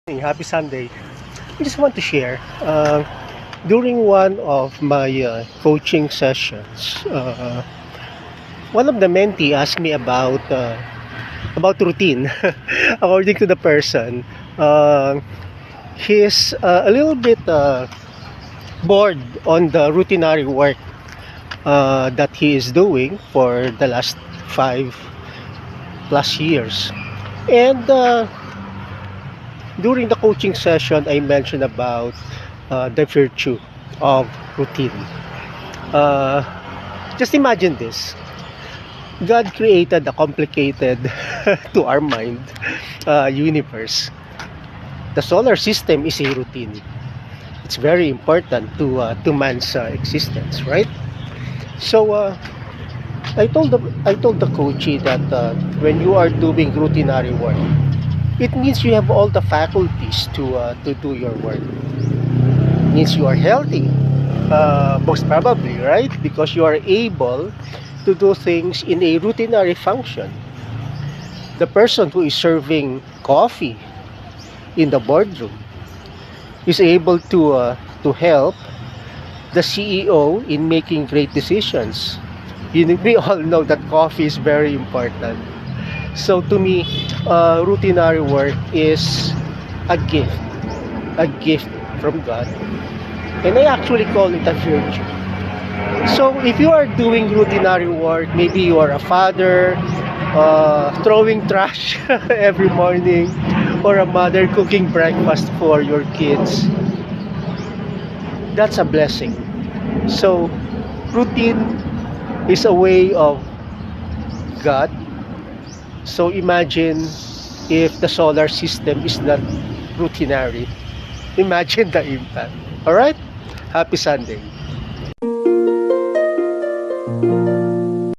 Happy Sunday. I just want to share. During one of my coaching sessions, one of the mentee asked me about routine. According to the person, he's a little bit bored on the routinary work that he is doing for the last 5+ years, and during the coaching session, I mentioned about the virtue of routine. Uh, just imagine this. God created a complicated, to our mind, universe. The solar system is a routine. It's very important to man's existence, right? So I told the coachee that when you are doing routinary work, it means you have all the faculties to do your work. It means you are healthy, most probably, right? Because you are able to do things in a routinary function. The person who is serving coffee in the boardroom is able to help the CEO in making great decisions. We all know that coffee is very important. So to me, routinary work is a gift from God, and I actually call it a virtue. So if you are doing routinary work, maybe you are a father, throwing trash every morning, or a mother cooking breakfast for your kids, that's a blessing. So routine is a way of God. So imagine if the solar system is not routinary. Imagine the impact. All right? Happy Sunday.